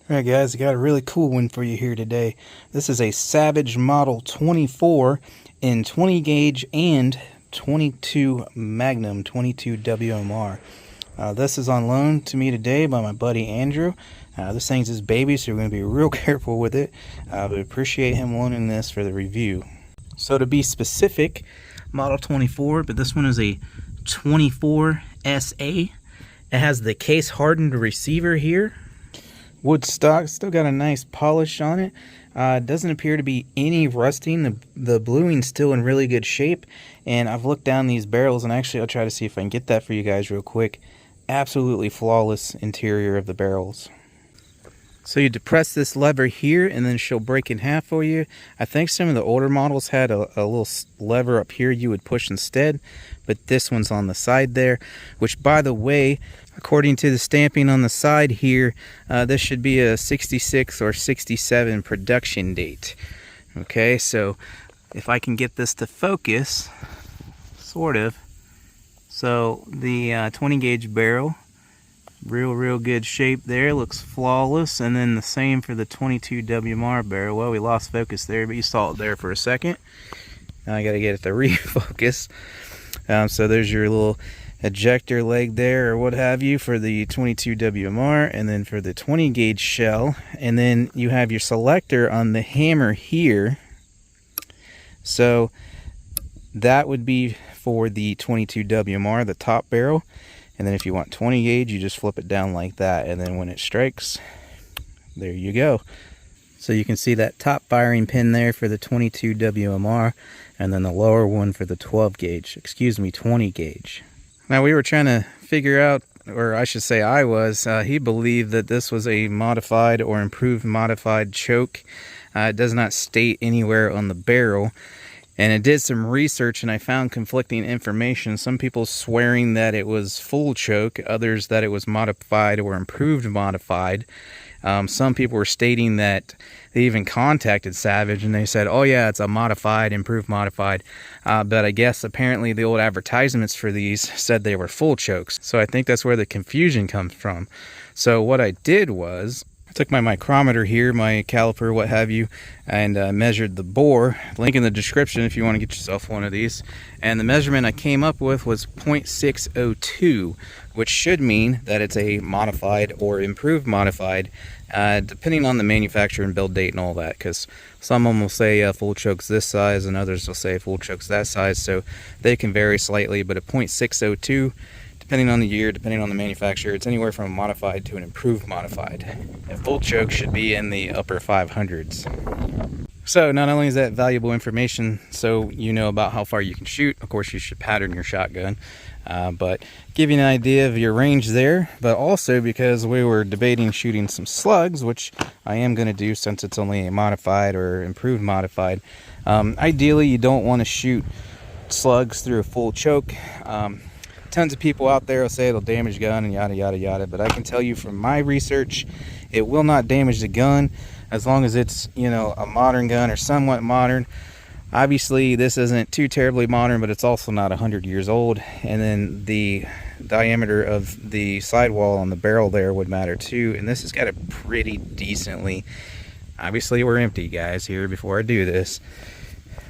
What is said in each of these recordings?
Alright guys, I got a really cool one for you here today. This is a Savage Model 24 in 20 gauge and 22 Magnum 22 WMR. This is on loan to me today by my buddy Andrew. This thing's his baby, so we're going to be real careful with it. But appreciate him loaning this for the review. So to be specific, Model 24, but this one is a 24S-A. It has the case hardened receiver here. Wood stock, still got a nice polish on it. Doesn't appear to be any rusting. The bluing's still in really good shape. And I've looked down these barrels, and actually I'll try to see if I can get that for you guys real quick. Absolutely flawless interior of the barrels. So you depress this lever here, and then she'll break in half for you. I think some of the older models had a little lever up here you would push instead, but this one's on the side there, which, by the way, according to the stamping on the side here, this should be a 66 or 67 production date. Okay, so if I can get this to focus, sort of. So the 20 gauge barrel, real good shape there, looks flawless. And then the same for the 22 WMR barrel. Well, we lost focus there, but you saw it there for a second. Now I gotta get it to refocus. So there's your little ejector leg there, or what have you, for the 22 WMR, and then for the 20 gauge shell. And then you have your selector on the hammer here. So that would be for the 22 WMR, the top barrel. And then if you want 20 gauge, you just flip it down like that, and then when it strikes, there you go. So you can see that top firing pin there for the 22 WMR, and then the lower one for the 20 gauge. Now we were trying to figure out, or I should say I was, he believed that this was a modified or improved modified choke. It does not state anywhere on the barrel. And I did some research and I found conflicting information. Some people swearing that it was full choke, others that it was modified or improved modified. Some people were stating that they even contacted Savage and they said, oh yeah, it's a modified, improved modified. But I guess apparently the old advertisements for these said they were full chokes. So I think that's where the confusion comes from. So what I did was, I took my micrometer here, my caliper, what have you, and measured the bore. Link in the description if you want to get yourself one of these. And the measurement I came up with was 0.602, which should mean that it's a modified or improved modified, depending on the manufacturer and build date and all that, because some of them will say full choke's this size and others will say full choke's that size, so they can vary slightly. But a 0.602, depending on the year, depending on the manufacturer, it's anywhere from a modified to an improved modified. A full choke should be in the upper 500s. So not only is that valuable information so you know about how far you can shoot, of course you should pattern your shotgun, but give you an idea of your range there, but also because we were debating shooting some slugs, which I am going to do since it's only a modified or improved modified. Ideally you don't want to shoot slugs through a full choke. Tons of people out there will say it'll damage the gun and yada yada yada, but I can tell you from my research, it will not damage the gun as long as it's, you know, a modern gun or somewhat modern. Obviously this isn't too terribly modern, but it's also not 100 years old. And then the diameter of the sidewall on the barrel there would matter too, and this has got a pretty decently, obviously we're empty guys here before I do this,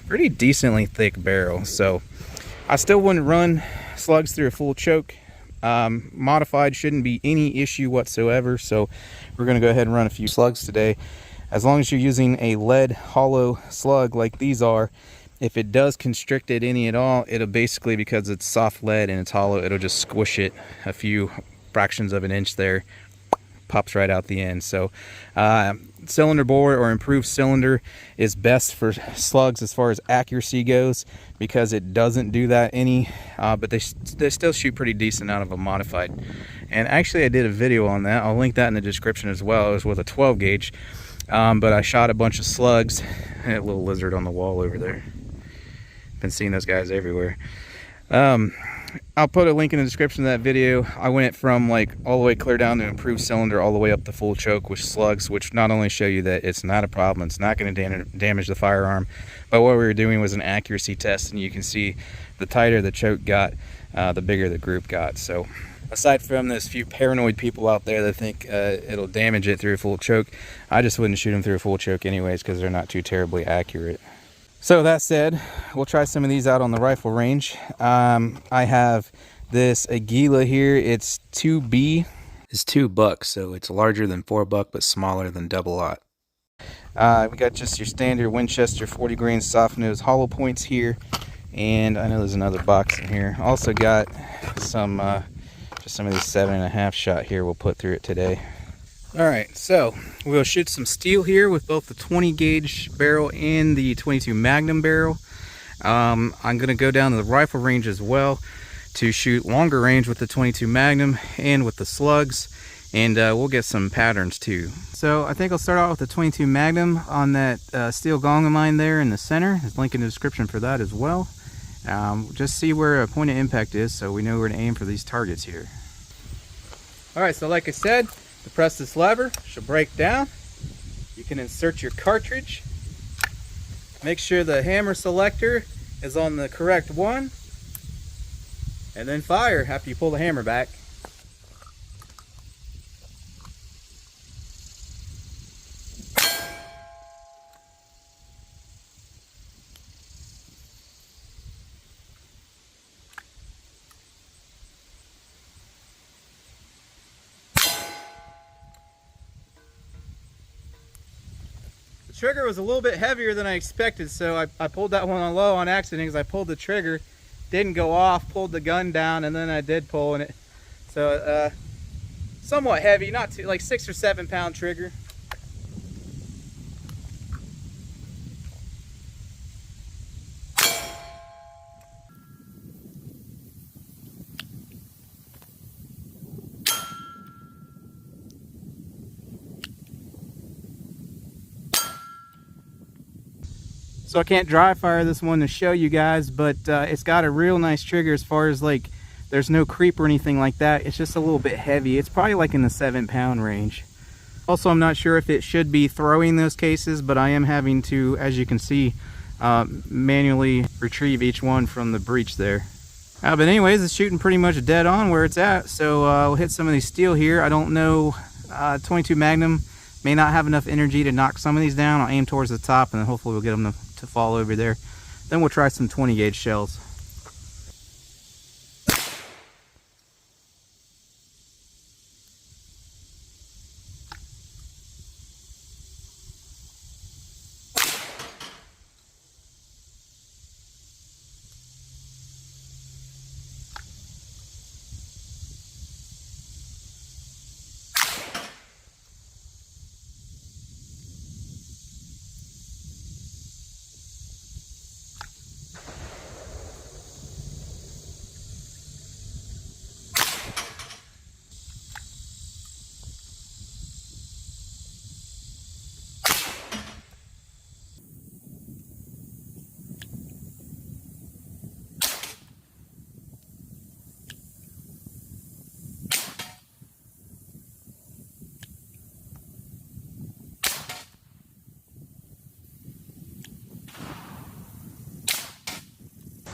pretty decently thick barrel. So I still wouldn't run slugs through a full choke. Modified shouldn't be any issue whatsoever, so we're going to go ahead and run a few slugs today. As long as you're using a lead hollow slug like these are, if it does constrict it any at all, it'll basically, because it's soft lead and it's hollow, it'll just squish it a few fractions of an inch there, pops right out the end. So cylinder bore or improved cylinder is best for slugs as far as accuracy goes, because it doesn't do that any, but they still shoot pretty decent out of a modified. And actually I did a video on that, I'll link that in the description as well. It was with a 12 gauge, but I shot a bunch of slugs. A little lizard on the wall over there, been seeing those guys everywhere. I'll put a link in the description of that video. I went from like all the way clear down to improved cylinder all the way up to full choke with slugs, which not only show you that it's not a problem, it's not going to damage the firearm, but what we were doing was an accuracy test, and you can see the tighter the choke got, the bigger the group got. So Aside from those few paranoid people out there that think it'll damage it through a full choke, I just wouldn't shoot them through a full choke anyways because they're not too terribly accurate. So that said, we'll try some of these out on the rifle range. I have this Aguila here. It's 2B. It's $2, so it's larger than 4-buck but smaller than double-aught. We got just your standard Winchester 40 grain soft nose hollow points here, and I know there's another box in here. Also got some just some of these 7.5 shot here we'll put through it today. Alright, so we'll shoot some steel here with both the 20 gauge barrel and the 22 Magnum barrel. I'm going to go down to the rifle range as well to shoot longer range with the 22 Magnum and with the Slugs, and we'll get some patterns too. So I think I'll start out with the 22 Magnum on that steel gong of mine there in the center. There's a link in the description for that as well. Just see where a point of impact is so we know where to aim for these targets here. Alright, so like I said, to press this lever, she'll break down. You can insert your cartridge. Make sure the hammer selector is on the correct one. And then fire after you pull the hammer back. The trigger was a little bit heavier than I expected, so I pulled that one on low on accident because I pulled the trigger, didn't go off, pulled the gun down, and then I did pull in it. So somewhat heavy, not too, like 6 or 7 pound trigger. So I can't dry fire this one to show you guys, but it's got a real nice trigger as far as like there's no creep or anything like that. It's just a little bit heavy. It's probably like in the 7 pound range. Also, I'm not sure if it should be throwing those cases, but I am having to, as you can see, manually retrieve each one from the breech there. But anyways, it's shooting pretty much dead on where it's at, so we'll hit some of these steel here. I don't know, 22 Magnum may not have enough energy to knock some of these down. I'll aim towards the top and then hopefully we'll get them to fall over there. Then we'll try some 20 gauge shells.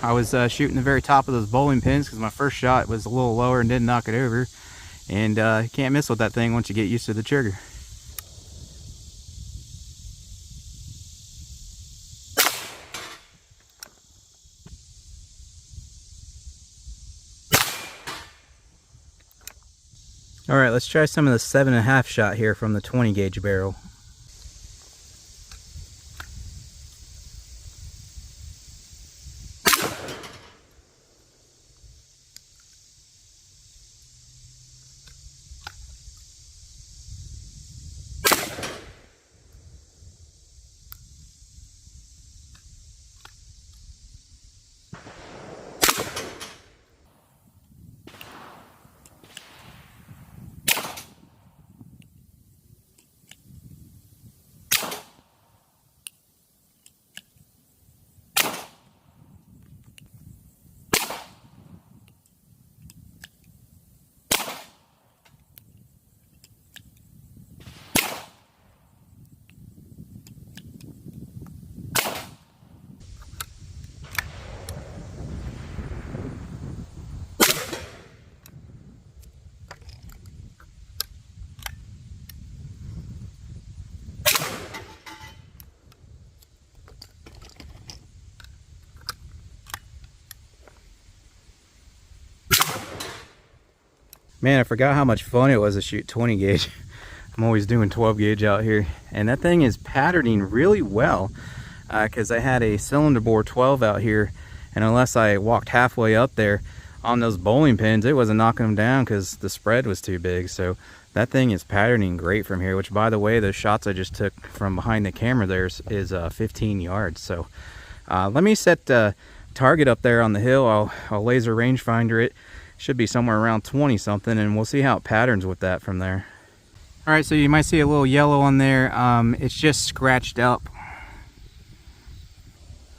I was shooting the very top of those bowling pins because my first shot was a little lower and didn't knock it over. And you can't miss with that thing once you get used to the trigger. Alright, let's try some of the 7.5 shot here from the 20 gauge barrel. Man, I forgot how much fun it was to shoot 20 gauge. I'm always doing 12 gauge out here. And that thing is patterning really well, because I had a cylinder bore 12 out here, and unless I walked halfway up there on those bowling pins, it wasn't knocking them down because the spread was too big. So that thing is patterning great from here, which, by the way, the shots I just took from behind the camera there is 15 yards. So let me set the target up there on the hill. I'll laser rangefinder it. Should be somewhere around 20 something, and we'll see how it patterns with that from there. All right, so you might see a little yellow on there. It's just scratched up.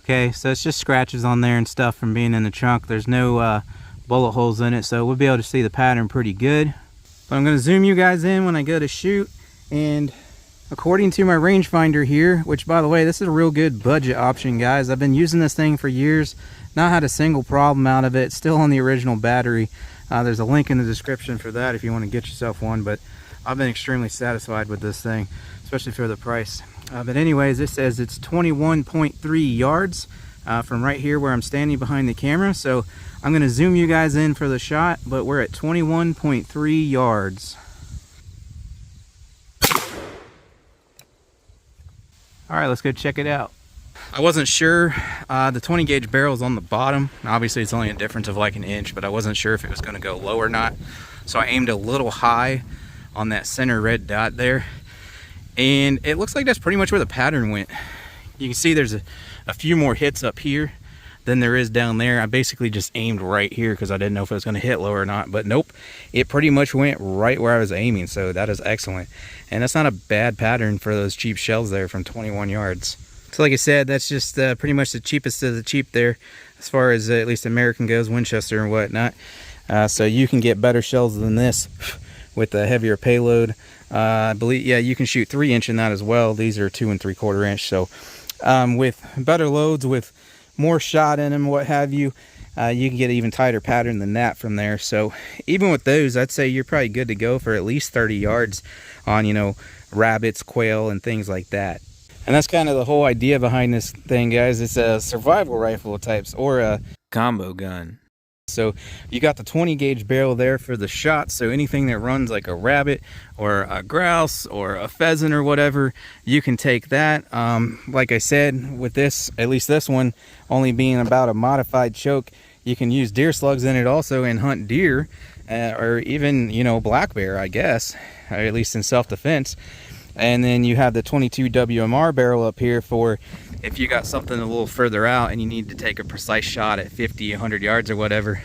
Okay, so it's just scratches on there and stuff from being in the trunk. There's no bullet holes in it, so we'll be able to see the pattern pretty good. But I'm going to zoom you guys in when I go to shoot, and according to my rangefinder here, which, by the way, this is a real good budget option, guys. I've been using this thing for years, not had a single problem out of it. It's still on the original battery. There's a link in the description for that if you want to get yourself one, but I've been extremely satisfied with this thing, especially for the price. But anyways, this says it's 21.3 yards from right here where I'm standing behind the camera. So I'm going to zoom you guys in for the shot, but we're at 21.3 yards. All right, let's go check it out. I wasn't sure. The 20 gauge barrel is on the bottom. Obviously, it's only a difference of like an inch, but I wasn't sure if it was going to go low or not. So I aimed a little high on that center red dot there, and it looks like that's pretty much where the pattern went. You can see there's a few more hits up here than there is down there. I basically just aimed right here because I didn't know if it was going to hit low or not, but nope, it pretty much went right where I was aiming. So that is excellent, and that's not a bad pattern for those cheap shells there from 21 yards. So like I said, that's just pretty much the cheapest of the cheap there, as far as at least American goes, Winchester and whatnot. So you can get better shells than this with a heavier payload. I believe, yeah, you can shoot 3-inch in that as well. These are 2 3/4 inch. So with better loads, with more shot in them, what have you, you can get an even tighter pattern than that from there. So even with those, I'd say you're probably good to go for at least 30 yards on, you know, rabbits, quail, and things like that. And that's kind of the whole idea behind this thing, guys. It's a survival rifle types, or a combo gun. So you got the 20 gauge barrel there for the shot, so anything that runs like a rabbit or a grouse or a pheasant or whatever, you can take that. Like I said, with this, at least this one only being about a modified choke, you can use deer slugs in it also and hunt deer, or even, you know, black bear, I guess, or at least in self-defense. And then you have the 22 WMR barrel up here for if you got something a little further out and you need to take a precise shot at 50, 100 yards or whatever,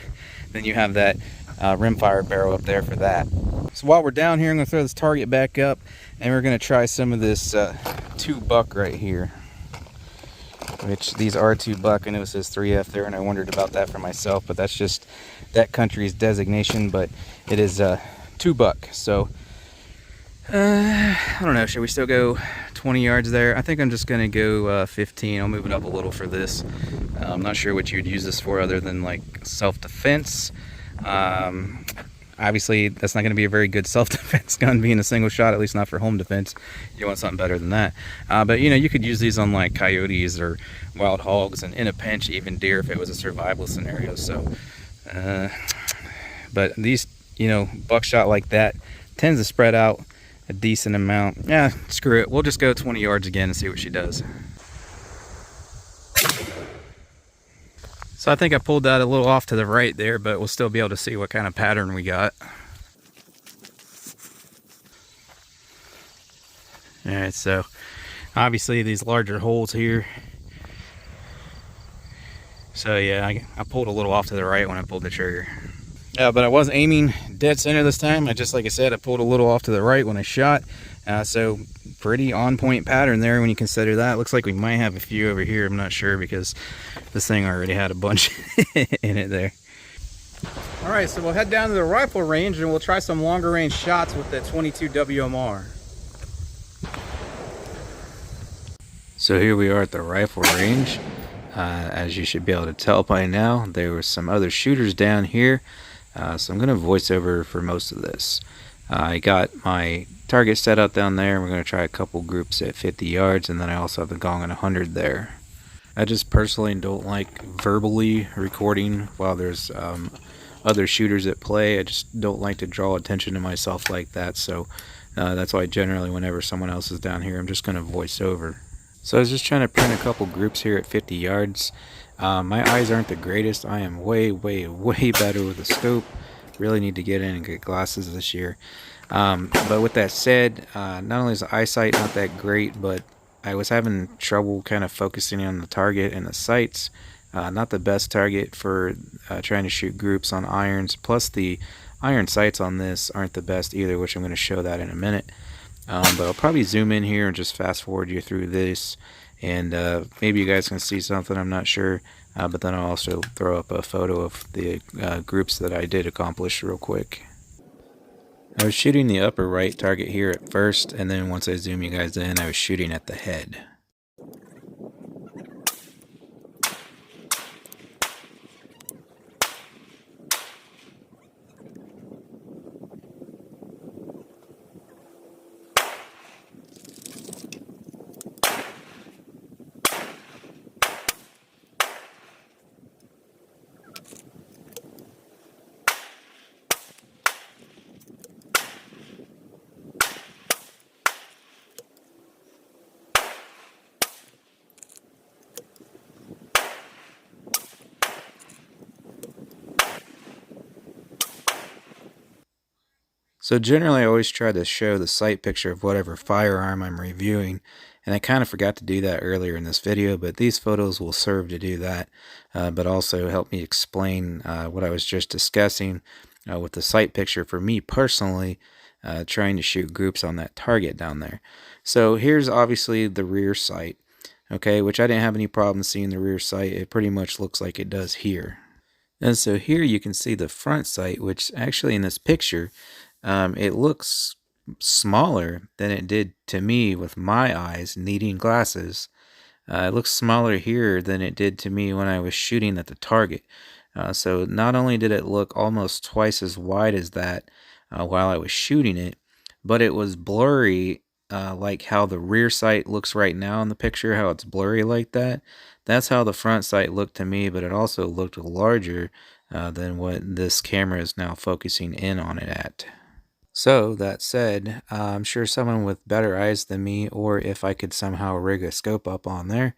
then you have that rimfire barrel up there for that. So while we're down here, I'm going to throw this target back up, and we're going to try some of this 2-buck right here, which these are 2-buck. I know it says 3F there, and I wondered about that for myself, but that's just that country's designation, but it is 2-buck. So I don't know, should we still go 20 yards there? I think I'm just going to go 15. I'll move it up a little for this. I'm not sure what you'd use this for other than like self-defense. Obviously, that's not going to be a very good self-defense gun being a single shot, at least not for home defense. You want something better than that. But, you know, you could use these on like coyotes or wild hogs, and in a pinch, even deer if it was a survival scenario. So, but these, you know, buckshot like that tends to spread out a decent amount. Yeah, screw it. We'll just go 20 yards again and see what she does. So I think I pulled that a little off to the right there, but we'll still be able to see what kind of pattern we got. Alright, so obviously these larger holes here. So yeah, I pulled a little off to the right when I pulled the trigger. But I was aiming dead center this time. Like I said, I pulled a little off to the right when I shot. So pretty on-point pattern there when you consider that. Looks like we might have a few over here. I'm not sure because this thing already had a bunch in it there. All right, so we'll head down to the rifle range and we'll try some longer range shots with the 22 WMR. So here we are at the rifle range. As you should be able to tell by now, there were some other shooters down here. So I'm going to voice over for most of this. I got my target set up down there. We're going to try a couple groups at 50 yards, and then I also have the gong at 100 there. I just personally don't like verbally recording while there's other shooters at play. I just don't like to draw attention to myself like that, so that's why generally whenever someone else is down here, I'm just going to voice over. So I was just trying to print a couple groups here at 50 yards. My eyes aren't the greatest. I am way better with a scope. Really need to get in and get glasses this year. But with that said, not only is the eyesight not that great, but I was having trouble kind of focusing on the target and the sights. Not the best target for trying to shoot groups on irons. Plus the iron sights on this aren't the best either, which I'm going to show that in a minute. But I'll probably zoom in here and just fast forward you through this, and maybe you guys can see something, I'm not sure. But then I'll also throw up a photo of the groups that I did accomplish real quick. I was shooting the upper right target here at first, and then once I zoom you guys in, I was shooting at the head. So generally I always try to show the sight picture of whatever firearm I'm reviewing, and I kind of forgot to do that earlier in this video, but these photos will serve to do that, but also help me explain what I was just discussing with the sight picture for me personally, trying to shoot groups on that target down there. So here's obviously the rear sight, okay, which I didn't have any problem seeing the rear sight. It pretty much looks like it does here. And so here you can see the front sight, which actually in this picture, it looks smaller than it did to me with my eyes needing glasses. It looks smaller here than it did to me when I was shooting at the target. So not only did it look almost twice as wide as that while I was shooting it, but it was blurry, like how the rear sight looks right now in the picture, how it's blurry like that. That's how the front sight looked to me, but it also looked larger than what this camera is now focusing in on it at. So, that said, I'm sure someone with better eyes than me, or if I could somehow rig a scope up on there,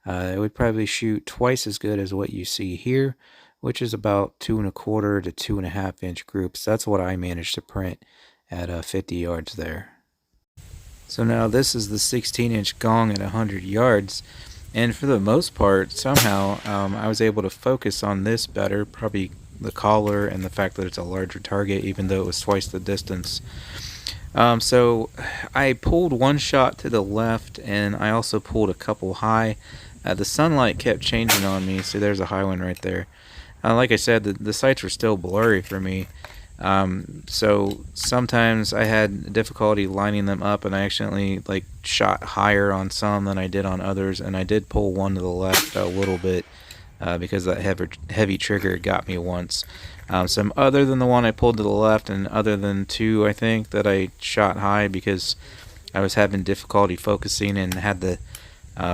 it would probably shoot twice as good as what you see here, which is about 2¼ to 2½ inch groups. That's what I managed to print at 50 yards there. So now this is the 16-inch gong at 100 yards, and for the most part, somehow, I was able to focus on this better, probably the collar and the fact that it's a larger target, even though it was twice the distance. So I pulled one shot to the left, and I also pulled a couple high. The sunlight kept changing on me, so there's a high one right there. Like I said, the sights were still blurry for me. So sometimes I had difficulty lining them up, and I accidentally shot higher on some than I did on others, and I did pull one to the left a little bit because that heavy trigger got me once. Some other than the one I pulled to the left, and other than two I think that I shot high because I was having difficulty focusing and had the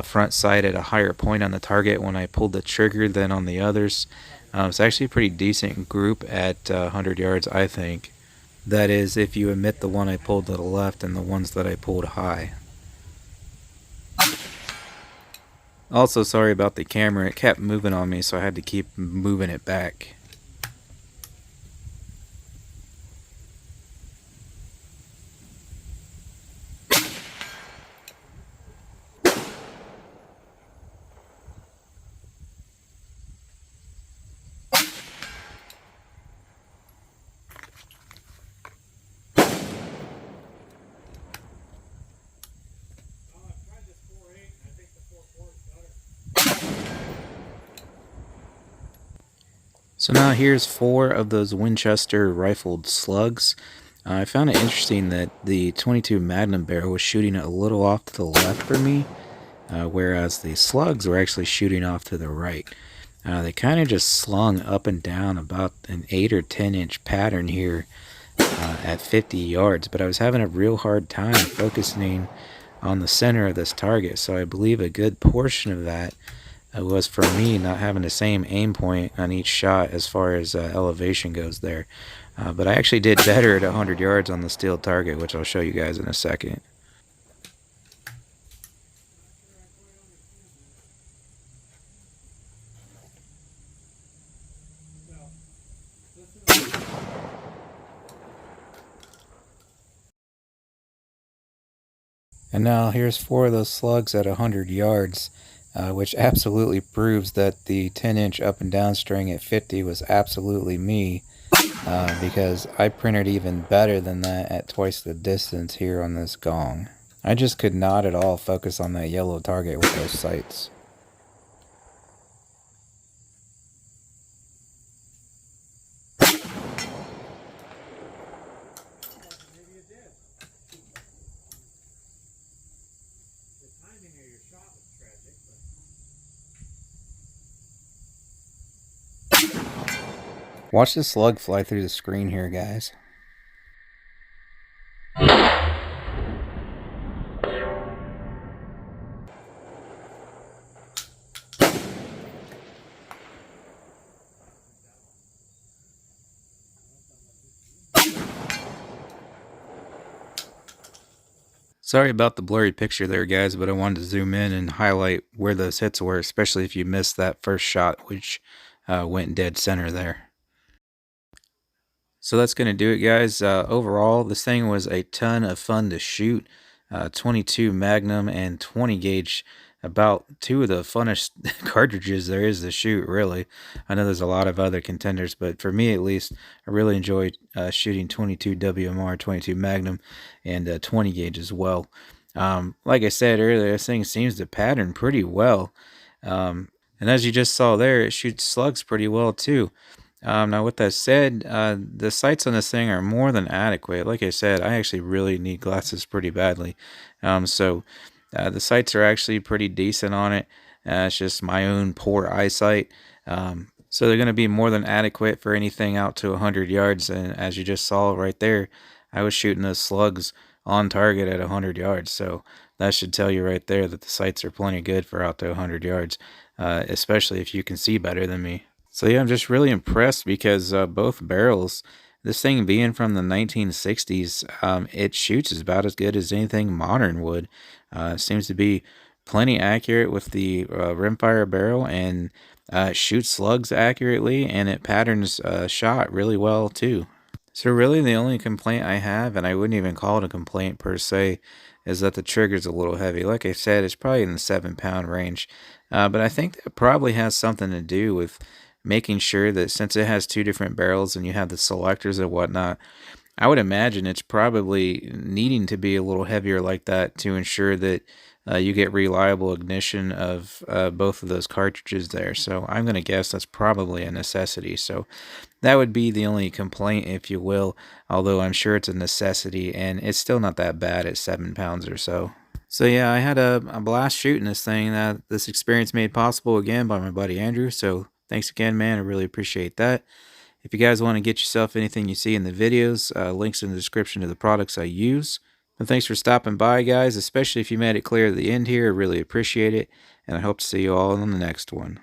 front sight at a higher point on the target when I pulled the trigger than on the others. It's actually a pretty decent group at 100 yards, I think. That is, if you omit the one I pulled to the left and the ones that I pulled high. Also, sorry about the camera. It kept moving on me, so I had to keep moving it back. So now here's 4 of those Winchester rifled slugs. I found it interesting that the 22 Magnum barrel was shooting a little off to the left for me, whereas the slugs were actually shooting off to the right. They kind of just slung up and down about an 8 or 10 inch pattern here at 50 yards, but I was having a real hard time focusing on the center of this target, so I believe a good portion of that was for me not having the same aim point on each shot as far as elevation goes there. But I actually did better at 100 yards on the steel target, which I'll show you guys in a second. And now here's 4 of those slugs at 100 yards, which absolutely proves that the 10-inch up and down string at 50 was absolutely me, because I printed even better than that at twice the distance here on this gong. I just could not at all focus on that yellow target with those sights. Watch the slug fly through the screen here, guys. Sorry about the blurry picture there, guys, but I wanted to zoom in and highlight where those hits were, especially if you missed that first shot, which went dead center there. So that's going to do it, guys. Overall, this thing was a ton of fun to shoot. 22 Magnum and 20 gauge, about 2 of the funnest cartridges there is to shoot, really. I know there's a lot of other contenders, but for me at least, I really enjoyed shooting 22 WMR, 22 Magnum, and 20 gauge as well. Like I said earlier, this thing seems to pattern pretty well. And as you just saw there, it shoots slugs pretty well too. Now, with that said, the sights on this thing are more than adequate. Like I said, I actually really need glasses pretty badly. So the sights are actually pretty decent on it. It's just my own poor eyesight. So they're going to be more than adequate for anything out to 100 yards. And as you just saw right there, I was shooting those slugs on target at 100 yards. So that should tell you right there that the sights are plenty good for out to 100 yards, especially if you can see better than me. So yeah, I'm just really impressed because both barrels, this thing being from the 1960s, it shoots about as good as anything modern would. Seems to be plenty accurate with the rimfire barrel, and it shoots slugs accurately, and it patterns shot really well too. So really the only complaint I have, and I wouldn't even call it a complaint per se, is that the trigger's a little heavy. Like I said, it's probably in the 7-pound range. But I think that probably has something to do with making sure that since it has 2 different barrels and you have the selectors and whatnot, I would imagine it's probably needing to be a little heavier like that to ensure that you get reliable ignition of both of those cartridges there. So I'm going to guess that's probably a necessity. So that would be the only complaint, if you will, although I'm sure it's a necessity, and it's still not that bad at 7 pounds or so. So yeah, I had a blast shooting this thing. This experience made possible again by my buddy Andrew. So thanks again, man. I really appreciate that. If you guys want to get yourself anything you see in the videos, links in the description of the products I use. And thanks for stopping by, guys, especially if you made it clear at the end here. I really appreciate it, and I hope to see you all in the next one.